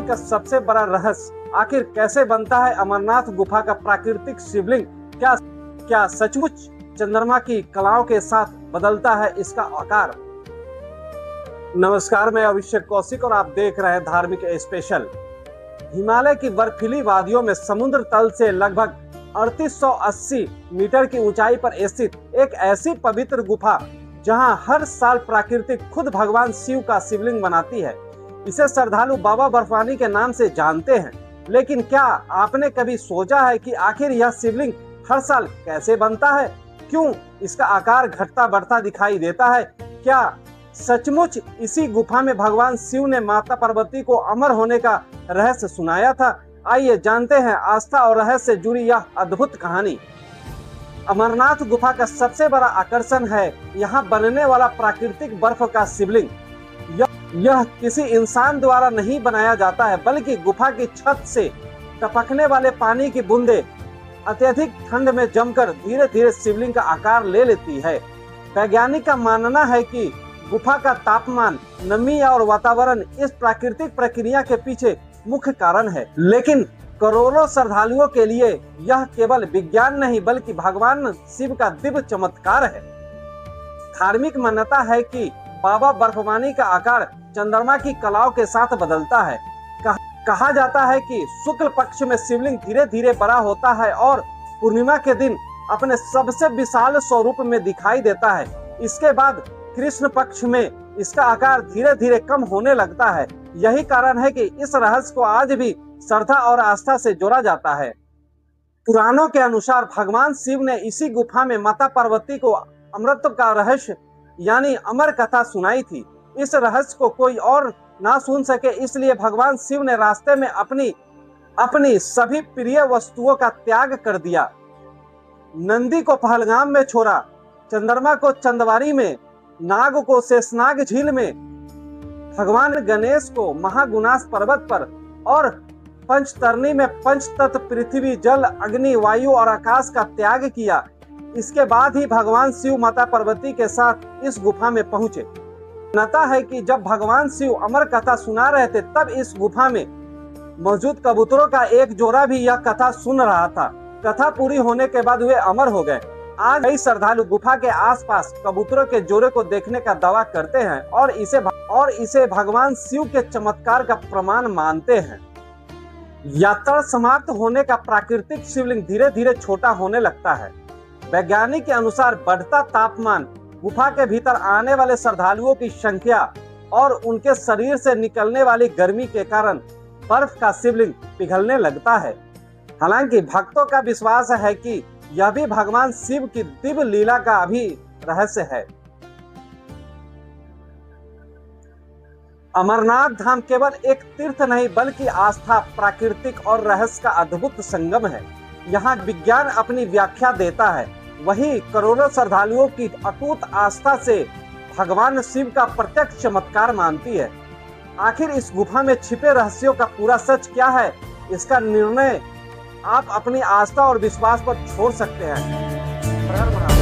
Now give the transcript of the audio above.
शिवलिंग का सबसे बड़ा रहस्य आखिर कैसे बनता है अमरनाथ गुफा का प्राकृतिक शिवलिंग? क्या सचमुच चंद्रमा की कलाओं के साथ बदलता है इसका आकार? नमस्कार, मैं अभिषेक कौशिक और आप देख रहे हैं धार्मिक स्पेशल। हिमालय की बर्फीली वादियों में समुद्र तल से लगभग 3880 मीटर की ऊंचाई पर स्थित एक ऐसी पवित्र गुफा जहां हर साल प्रकृति खुद भगवान शिव का शिवलिंग बनाती है। इसे श्रद्धालु बाबा बर्फानी के नाम से जानते हैं। लेकिन क्या आपने कभी सोचा है कि आखिर यह शिवलिंग हर साल कैसे बनता है? क्यों इसका आकार घटता बढ़ता दिखाई देता है? क्या सचमुच इसी गुफा में भगवान शिव ने माता पार्वती को अमर होने का रहस्य सुनाया था? आइए जानते हैं आस्था और रहस्य से जुड़ी यह अद्भुत कहानी। अमरनाथ गुफा का सबसे बड़ा आकर्षण है यहाँ बनने वाला प्राकृतिक बर्फ का शिवलिंग। यह किसी इंसान द्वारा नहीं बनाया जाता है, बल्कि गुफा की छत से टपकने वाले पानी की बूंदें अत्यधिक ठंड में जमकर धीरे धीरे शिवलिंग का आकार ले लेती है। वैज्ञानिक का मानना है कि गुफा का तापमान, नमी और वातावरण इस प्राकृतिक प्रक्रिया के पीछे मुख्य कारण है। लेकिन करोड़ों श्रद्धालुओं के लिए यह केवल विज्ञान नहीं बल्कि भगवान शिव का दिव्य चमत्कार है। धार्मिक मान्यता है कि बाबा बर्फानी का आकार चंद्रमा की कलाओं के साथ बदलता है। कहा जाता है कि शुक्ल पक्ष में शिवलिंग धीरे धीरे बड़ा होता है और पूर्णिमा के दिन अपने सबसे विशाल स्वरूप में दिखाई देता है। इसके बाद कृष्ण पक्ष में इसका आकार धीरे धीरे कम होने लगता है। यही कारण है कि इस रहस्य को आज भी श्रद्धा और आस्था से जोड़ा जाता है। पुराणों के अनुसार भगवान शिव ने इसी गुफा में माता पार्वती को अमृत का रहस्य यानी अमर कथा सुनाई थी। इस रहस्य को कोई और ना सुन सके, इसलिए भगवान शिव ने रास्ते में अपनी सभी प्रिय वस्तुओं का त्याग कर दिया। नंदी को पहलगाम में छोड़ा, चंद्रमा को चंदवारी में, नाग को शेषनाग झील में, भगवान गणेश को महागुनास पर्वत पर और पंचतरणी में पंचतत्व पृथ्वी, जल, अग्नि, वायु और आकाश का त्याग किया। इसके बाद ही भगवान शिव माता पार्वती के साथ इस गुफा में पहुंचे। मान्यता है कि जब भगवान शिव अमर कथा सुना रहे थे तब इस गुफा में मौजूद कबूतरों का एक जोड़ा भी यह कथा सुन रहा था। कथा पूरी होने के बाद वे अमर हो गए। आज कई श्रद्धालु गुफा के आसपास कबूतरों के जोड़े को देखने का दावा करते हैं और इसे भगवान शिव के चमत्कार का प्रमाण मानते हैं। यात्रा समाप्त होने का प्राकृतिक शिवलिंग धीरे धीरे छोटा होने लगता है। वैज्ञानिक के अनुसार बढ़ता तापमान, गुफा के भीतर आने वाले श्रद्धालुओं की संख्या और उनके शरीर से निकलने वाली गर्मी के कारण बर्फ का शिवलिंग पिघलने लगता है। हालांकि भक्तों का विश्वास है कि यह भी भगवान शिव की दिव्य लीला का भी रहस्य है। अमरनाथ धाम केवल एक तीर्थ नहीं बल्कि आस्था, प्राकृतिक और रहस्य का अद्भुत संगम है। यहाँ विज्ञान अपनी व्याख्या देता है, वही करोड़ों श्रद्धालुओं की अटूट आस्था से भगवान शिव का प्रत्यक्ष चमत्कार मानती है। आखिर इस गुफा में छिपे रहस्यों का पूरा सच क्या है, इसका निर्णय आप अपनी आस्था और विश्वास पर छोड़ सकते हैं।